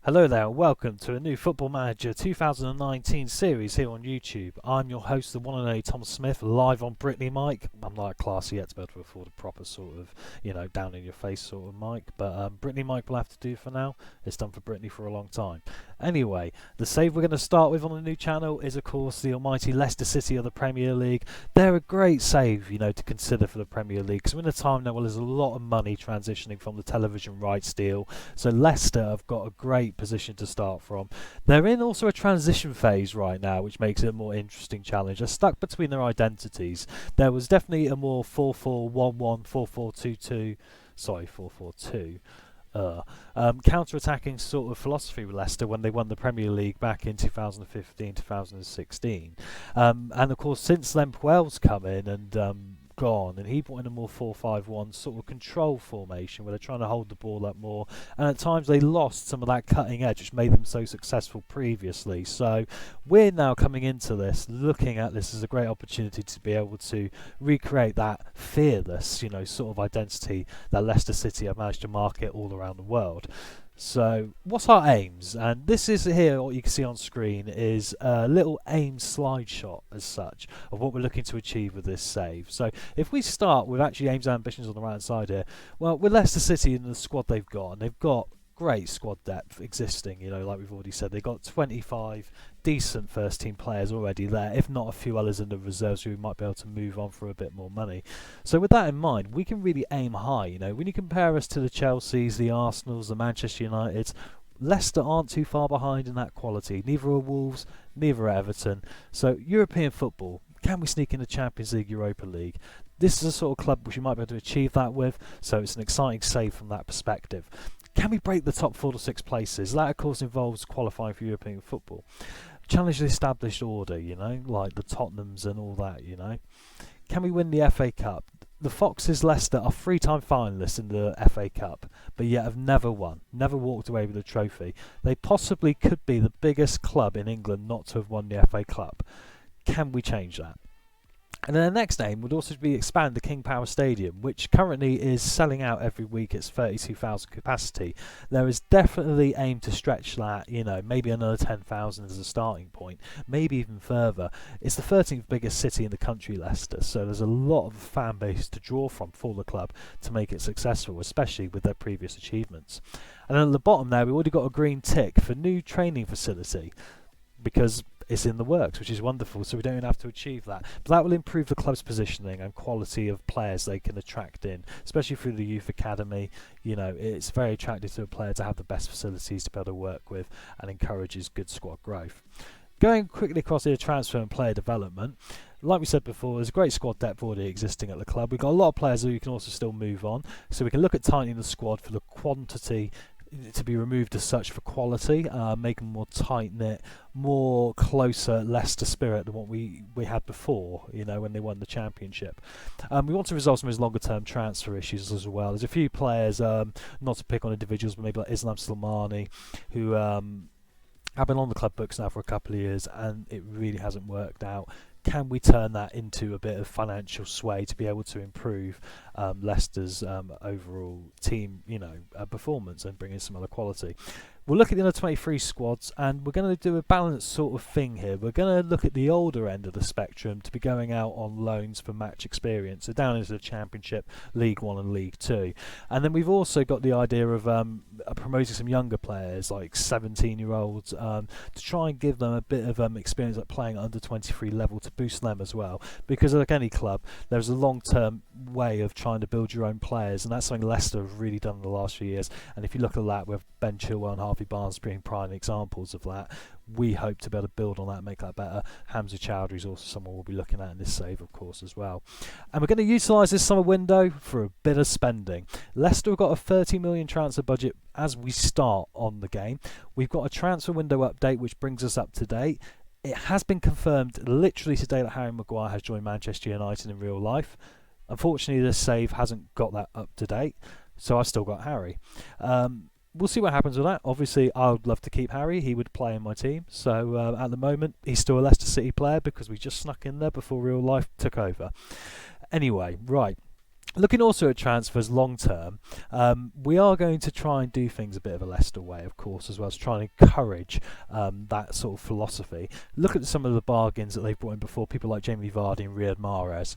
Hello there and welcome to a new Football Manager 2019 series here on YouTube. I'm your host, the one and only Tom Smith, live on Brittany mic. I'm not classy yet to be able to afford a proper sort of, down in your face sort of mic, but Brittany mic will have to do for now. It's done for Brittany for a long time. Anyway, the save we're going to start with on the new channel is of course the almighty Leicester City of the Premier League. They're a great save, to consider for the Premier League, because we're in a time now where there's a lot of money transitioning from the television rights deal. So Leicester have got a great position to start from. They're in also a transition phase right now, which makes it a more interesting challenge. They're stuck between their identities. There was definitely a more 4-4-1-1, 4-4-2-2, sorry, 4-4-2. Counter-attacking sort of philosophy with Leicester when they won the Premier League back in 2015-2016. And of course, since then, Puel's come in and gone, and he brought in a more 4-5-1 sort of control formation where they're trying to hold the ball up more, and at times they lost some of that cutting edge which made them so successful previously. So we're now coming into this looking at this as a great opportunity to be able to recreate that fearless sort of identity that Leicester City have managed to market all around the world. So what's our aims? And this is here, what you can see on screen is a little aim slide shot as such of what we're looking to achieve with this save. So if we start with actually aims and ambitions on the right hand side here, well, with Leicester City and the squad they've got, and they've got great squad depth existing, like we've already said. They've got 25 decent first team players already there, if not a few others in the reserves who might be able to move on for a bit more money. So with that in mind, we can really aim high. When you compare us to the Chelseas, the Arsenals, the Manchester Uniteds, Leicester aren't too far behind in that quality. Neither are Wolves, neither are Everton. So European football, can we sneak in the Champions League, Europa League? This is a sort of club which we might be able to achieve that with, so it's an exciting save from that perspective. Can we break the top 4 to 6 places? That of course involves qualifying for European football. Challenge the established order, like the Tottenhams and all that, Can we win the FA Cup? The Foxes Leicester are 3-time finalists in the FA Cup, but yet have never won, never walked away with a trophy. They possibly could be the biggest club in England not to have won the FA Cup. Can we change that? And then the next aim would also be expand the King Power Stadium, which currently is selling out every week. It's 32,000 capacity. There is definitely aim to stretch that, maybe another 10,000 as a starting point, maybe even further. It's the 13th biggest city in the country, Leicester, so there's a lot of fan base to draw from for the club to make it successful, especially with their previous achievements. And then at the bottom there, we've already got a green tick for new training facility, because it's in the works, which is wonderful, so we don't even have to achieve that. But that will improve the club's positioning and quality of players they can attract in, especially through the youth academy. It's very attractive to a player to have the best facilities to be able to work with, and encourages good squad growth. Going quickly across here, transfer and player development. Like we said before, there's a great squad depth already existing at the club. We've got a lot of players who you can also still move on, so we can look at tightening the squad for the quantity to be removed as such for quality, make them more tight-knit, more closer Leicester spirit than what we had before, when they won the championship. We want to resolve some of his longer-term transfer issues as well. There's a few players, not to pick on individuals, but maybe like Islam Slimani, who have been on the club books now for a couple of years, and it really hasn't worked out. Can we turn that into a bit of financial sway to be able to improve Leicester's overall team, performance and bring in some other quality? We'll look at the under 23 squads, and we're going to do a balanced sort of thing here. We're going to look at the older end of the spectrum to be going out on loans for match experience, so down into the Championship, League 1 and League 2. And then we've also got the idea of promoting some younger players, like 17-year-olds, to try and give them a bit of experience at playing at under 23 level to boost them as well. Because like any club, there's a long-term way of trying to build your own players, and that's something Leicester have really done in the last few years. And if you look at that with Ben Chilwell and Harvey Barnes being prime examples of that, we hope to be able to build on that and make that better. Hamza Chowdhury is also someone we'll be looking at in this save, of course, as well. And we're going to utilise this summer window for a bit of spending. Leicester have got a 30 million transfer budget as we start on the game. We've got a transfer window update which brings us up to date. It has been confirmed literally today that Harry Maguire has joined Manchester United in real life. Unfortunately, this save hasn't got that up to date, so I've still got Harry. We'll see what happens with that. Obviously, I would love to keep Harry. He would play in my team. So at the moment, he's still a Leicester City player because we just snuck in there before real life took over. Anyway, right. Looking also at transfers long term, we are going to try and do things a bit of a Leicester way, of course, as well as trying to encourage that sort of philosophy. Look at some of the bargains that they've brought in before, people like Jamie Vardy and Riyad Mahrez.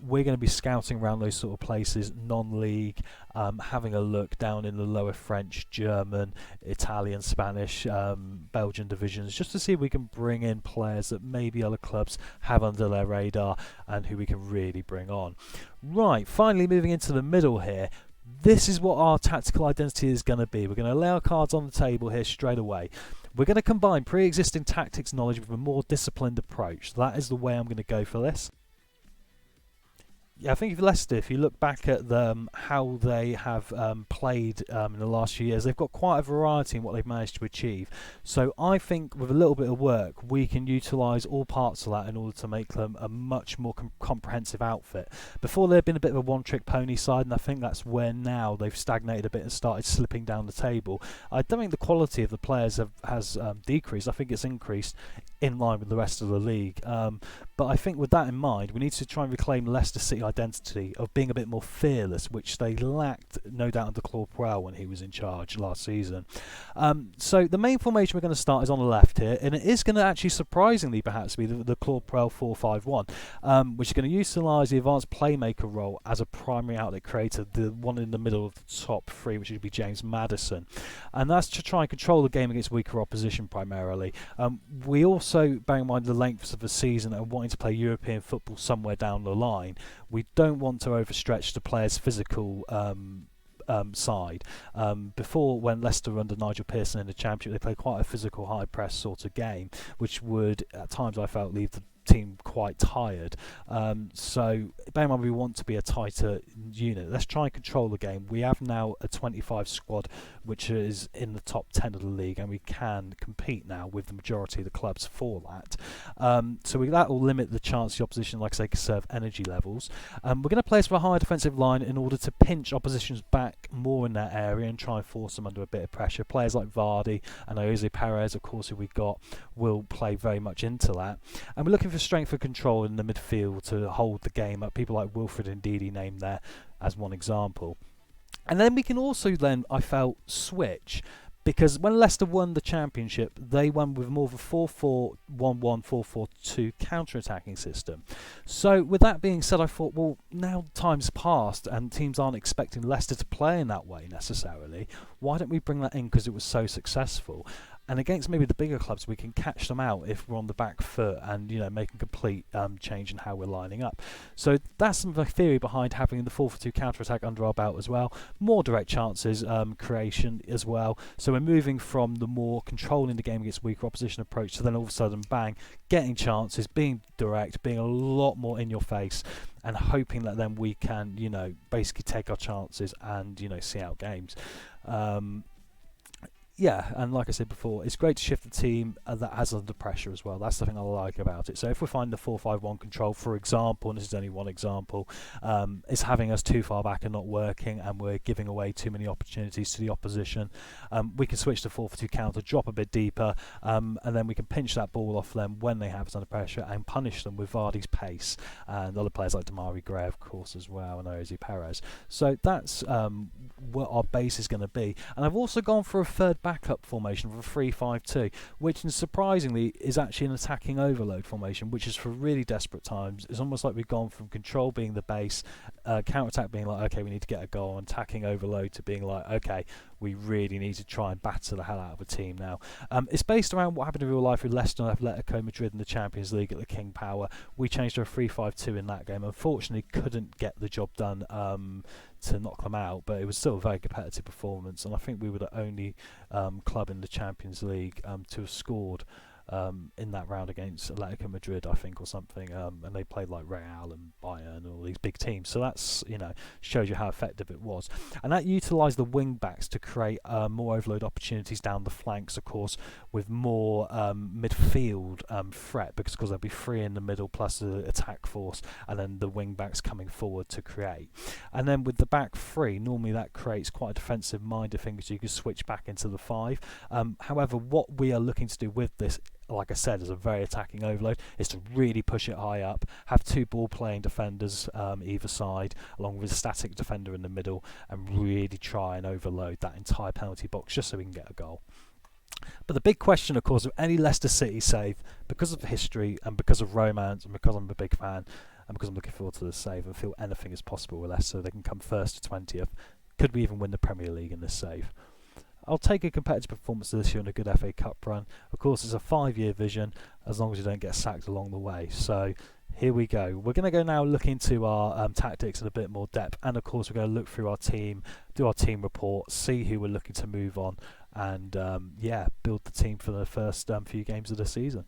We're going to be scouting around those sort of places, non-league, having a look down in the lower French, German, Italian, Spanish, Belgian divisions, just to see if we can bring in players that maybe other clubs have under their radar and who we can really bring on. Right, finally moving into the middle here. This is what our tactical identity is going to be. We're going to lay our cards on the table here straight away. We're going to combine pre-existing tactics knowledge with a more disciplined approach. That is the way I'm going to go for this. Yeah, I think if Leicester, if you look back at how they have played in the last few years, they've got quite a variety in what they've managed to achieve. So I think with a little bit of work, we can utilise all parts of that in order to make them a much more comprehensive outfit. Before they've been a bit of a one-trick pony side, and I think that's where now they've stagnated a bit and started slipping down the table. I don't think the quality of the players has decreased. I think it's increased in line with the rest of the league. But I think with that in mind, we need to try and reclaim Leicester City identity of being a bit more fearless, which they lacked, no doubt, under Claude Puel when he was in charge last season. So the main formation we're going to start is on the left here, and it is going to actually surprisingly perhaps be the Claude Puel 4-5-1, which is going to utilise the advanced playmaker role as a primary outlet creator, the one in the middle of the top three, which would be James Maddison. And that's to try and control the game against weaker opposition primarily. We also, bearing in mind the lengths of the season and wanting to play European football somewhere down the line, we don't want to overstretch the players' physical side. Before, when Leicester were under Nigel Pearson in the Championship, they played quite a physical, high press sort of game, which would at times, I felt, leave the team quite tired. So bear in mind we want to be a tighter unit. Let's try and control the game. We have now a 25 squad which is in the top 10 of the league, and we can compete now with the majority of the clubs for that. So that will limit the chance the opposition, like I say, can serve energy levels. We're going to play us for a higher defensive line in order to pinch oppositions back more in that area and try and force them under a bit of pressure. Players like Vardy and Jose Perez, of course, who we've got, will play very much into that. And we're looking for strength and control in the midfield to hold the game up. People like Wilfred Ndidi named there as one example. And then we can also then, I felt, switch, because when Leicester won the Championship, they won with more of a 4-4-1-1, 4-4-2 counter-attacking system. So with that being said, I thought, well, now time's passed and teams aren't expecting Leicester to play in that way necessarily. Why don't we bring that in because it was so successful? And against maybe the bigger clubs, we can catch them out if we're on the back foot and, you know, make a complete change in how we're lining up. So that's some of the theory behind having the 4-4-2 counter-attack under our belt as well. More direct chances creation as well. So we're moving from the more controlling the game against weaker opposition approach to then all of a sudden, bang, getting chances, being direct, being a lot more in your face, and hoping that then we can, you know, basically take our chances and, you know, see out games. Yeah, and like I said before, it's great to shift the team that has under pressure as well. That's the thing I like about it. So if we find the 4-5-1 control, for example, and this is only one example, is having us too far back and not working, and we're giving away too many opportunities to the opposition, we can switch to 4-4-2 counter, drop a bit deeper, and then we can pinch that ball off them when they have us under pressure and punish them with Vardy's pace and other players like Damari Gray, of course, as well, and Jose Perez. So that's what our base is going to be. And I've also gone for a third backup formation of a 3-5-2, which surprisingly is actually an attacking overload formation, which is for really desperate times. It's almost like we've gone from control being the base, counter-attack being like, okay, we need to get a goal, and attacking overload to being like, okay, we really need to try and batter the hell out of a team now. It's based around what happened in real life with Leicester and Atletico Madrid in the Champions League at the King Power. We changed to a 3-5-2 in that game. Unfortunately, couldn't get the job done to knock them out, but it was still a very competitive performance, and I think we were the only club in the Champions League to have scored in that round against Atletico Madrid, I think, or something, and they played like Real and Bayern and all these big teams. So that's, you know, shows you how effective it was. And that utilised the wing backs to create more overload opportunities down the flanks, of course, with more midfield threat, because they'll be free in the middle plus the attack force, and then the wing backs coming forward to create. And then with the back three, normally that creates quite a defensive minded thing, so you can switch back into the 5. However, what we are looking to do with this like I said, is a very attacking overload, is to really push it high up, have two ball-playing defenders either side, along with a static defender in the middle, and really try and overload that entire penalty box just so we can get a goal. But the big question, of course, of any Leicester City save, because of history and because of romance and because I'm a big fan and because I'm looking forward to the save and feel anything is possible with Leicester, they can come first to 20th. Could we even win the Premier League in this save? I'll take a competitive performance this year and a good FA Cup run. Of course, it's a 5-year vision, as long as you don't get sacked along the way. So here we go. We're going to go now look into our tactics in a bit more depth, and of course we're going to look through our team, do our team report, see who we're looking to move on, and yeah, build the team for the first few games of the season.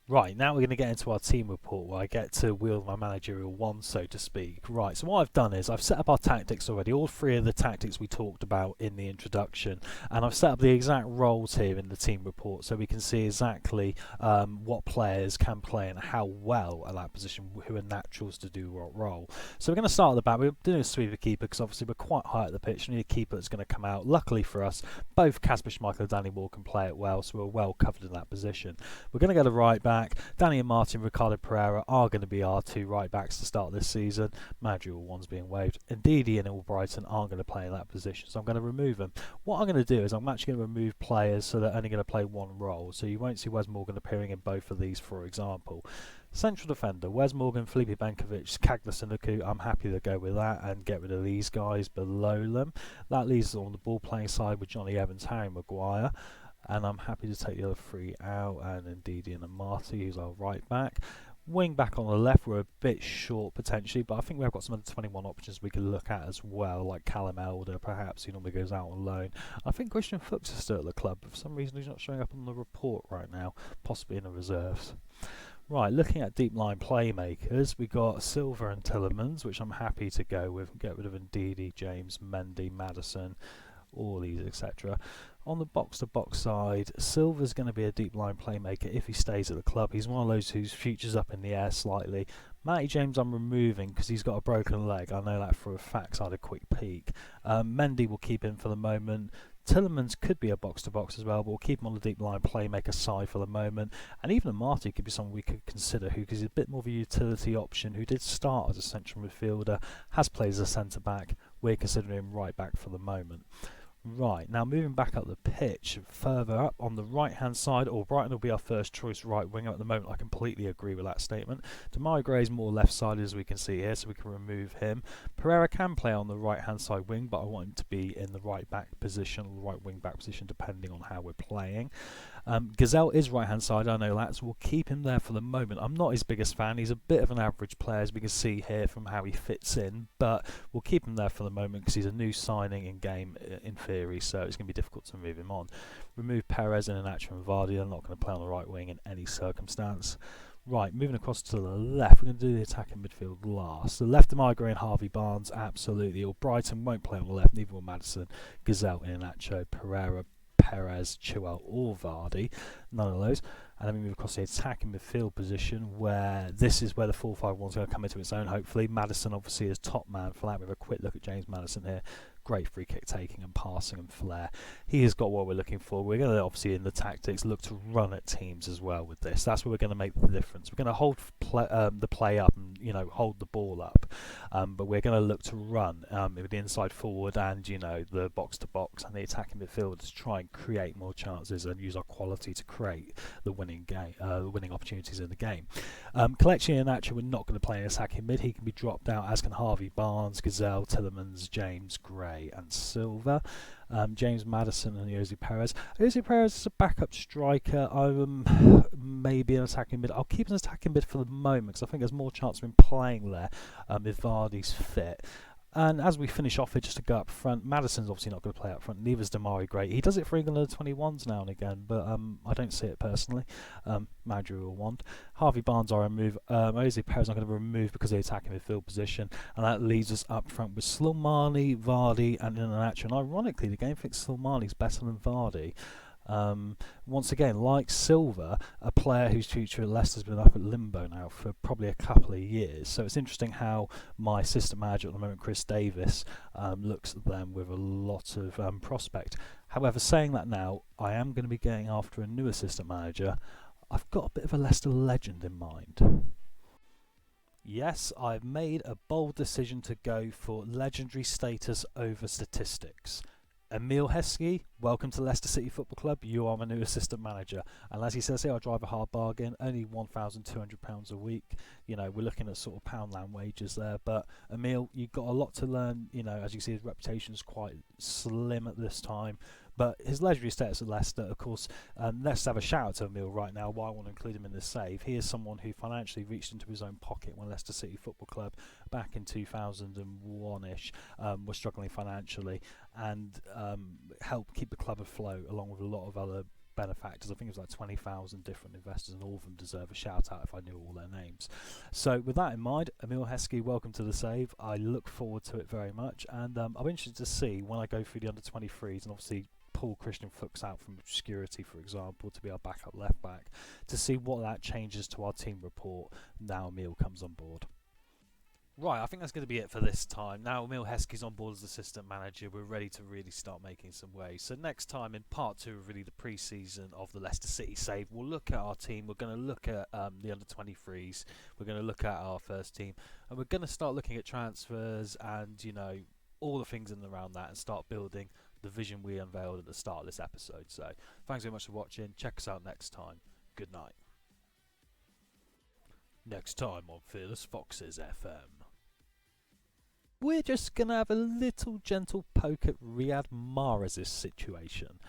Right, now we're going to get into our team report where I get to wield my managerial wand, so to speak. Right, so what I've done is I've set up our tactics already, all three of the tactics we talked about in the introduction, and I've set up the exact roles here in the team report so we can see exactly what players can play and how well at that position, who are naturals to do what role. So we're going to start at the back. We're doing a sweeper keeper because obviously we're quite high at the pitch. We need a keeper that's going to come out. Luckily for us, both Kasper Schmeichel and Danny Moore can play it well, so we're well covered in that position. We're going to go to right back. Danny and Martin, Ricardo Pereira are going to be our two right backs to start this season. Managerial one's being waived. Ndidi and Albrighton aren't going to play in that position, so I'm going to remove them. What I'm going to do is I'm actually going to remove players so they're only going to play one role. So you won't see Wes Morgan appearing in both of these, for example. Central defender, Wes Morgan, Felipe Benkovic, Kagna Sinuku. I'm happy to go with that and get rid of these guys below them. That leaves us on the ball playing side with Johnny Evans, Harry Maguire. And I'm happy to take the other three out, and Ndidi and Amati, who's our right back. Wing back on the left, we're a bit short potentially, but I think we've got some under 21 options we can look at as well, like Callum Elder perhaps, who normally goes out on loan. I think Christian Fuchs is still at the club, but for some reason he's not showing up on the report right now, possibly in the reserves. Right, looking at deep line playmakers, we got Silva and Tillemans, which I'm happy to go with, get rid of Ndidi, James, Mendy, Maddison, all these, etc. On the box-to-box side, Silva's going to be a deep line playmaker if he stays at the club. He's one of those whose future's up in the air slightly. Matty James I'm removing because he's got a broken leg. I know that for a fact, so I had a quick peek. Mendy will keep in for the moment. Tillemans could be a box-to-box as well, but we'll keep him on the deep line playmaker side for the moment. And even Amati could be someone we could consider, who is a bit more of a utility option, who did start as a central midfielder, has played as a centre-back. We're considering him right back for the moment. Right, now moving back up the pitch, further up on the right hand side, Albrighton will be our first choice right winger at the moment. I completely agree with that statement. Demarai Gray is more left sided, as we can see here, so we can remove him. Pereira can play on the right hand side wing, but I want him to be in the right back position, or the right wing back position, depending on how we're playing. Gazelle is right hand side, I know that, so we'll keep him there for the moment. I'm not his biggest fan, he's a bit of an average player, as we can see here from how he fits in, but we'll keep him there for the moment because he's a new signing in game in theory, so it's going to be difficult to move him on. Remove Perez and Iheanacho and Vardy. They're not going to play on the right wing in any circumstance. Right, moving across to the left, we're going to do the attacking midfield last. The left of Gray and Harvey Barnes, absolutely. Or Brighton won't play on the left, neither will Maddison, Gazelle, Iheanacho, Pereira, Perez, Chilwell or Vardy, none of those. And then we move across the attacking midfield position, where this is where the 4-5-1 is going to come into its own, hopefully. Maddison obviously is top man for that. We have a quick look at James Maddison here. Great free kick taking and passing and flair. He has got what we're looking for. We're going to obviously in the tactics look to run at teams as well with this. That's where we're going to make the difference. We're going to hold the play up and hold the ball up, but we're going to look to run with the inside forward and the box to box and the attacking midfield to try and create more chances and use our quality to create the winning game, the winning opportunities in the game. Kelechi Iheanacho, we're not going to play in attacking mid. He can be dropped out, as can Harvey Barnes, Gazelle, Tillemans, James, Gray and Silva. James Maddison and Jose Perez. Jose Perez is a backup striker. Maybe an attacking mid. I'll keep an attacking mid for the moment because I think there's more chance of him playing there if Vardy's fit. And as we finish off here, just to go up front, Maddison's obviously not going to play up front. Neither's Demarai Gray. He does it for England under 21s now and again, but I don't see it personally. Managerial want. Harvey Barnes I remove. Jose Perez I'm going to remove because of the attacking midfield position, and that leaves us up front with Slimani, Vardy, and Iheanacho. And ironically, the game thinks Slimani's better than Vardy. Once again, like Silva, a player whose future at Leicester's been up at limbo now for probably a couple of years. So it's interesting how my assistant manager at the moment, Chris Davis, looks at them with a lot of prospect. However, saying that now, I am going to be going after a new assistant manager. I've got a bit of a Leicester legend in mind. Yes, I've made a bold decision to go for legendary status over statistics. Emile Heskey, welcome to Leicester City Football Club. You are my new assistant manager. And as he says here, I drive a hard bargain, only £1,200 a week. You know, we're looking at sort of poundland wages there. But Emile, you've got a lot to learn. You know, as you see, his reputation is quite slim at this time. But his legendary status at Leicester, of course, let's have a shout out to Emile right now. Why I want to include him in this save. He is someone who financially reached into his own pocket when Leicester City Football Club, back in 2001-ish, was struggling financially, and helped keep the club afloat along with a lot of other benefactors. I think it was like 20,000 different investors, and all of them deserve a shout out if I knew all their names. So with that in mind, Emile Heskey, welcome to the save. I look forward to it very much, and I'm interested to see when I go through the under-23s, and obviously pull Christian Fuchs out from obscurity, for example, to be our backup left back, to see what that changes to our team report now Emile comes on board. Right, I think that's going to be it for this time. Now Emile Heskey's on board as assistant manager, we're ready to really start making some waves. So next time, in part 2 of really the pre-season of the Leicester City save, we'll look at our team, we're going to look at the under-23s, we're going to look at our first team, and we're going to start looking at transfers and, you know, all the things in and around that, and start building the vision we unveiled at the start of this episode. So thanks very much for watching. Check us out next time. Good night. Next time on Fearless Foxes FM. We're just going to have a little gentle poke at Riyad Mahrez's situation.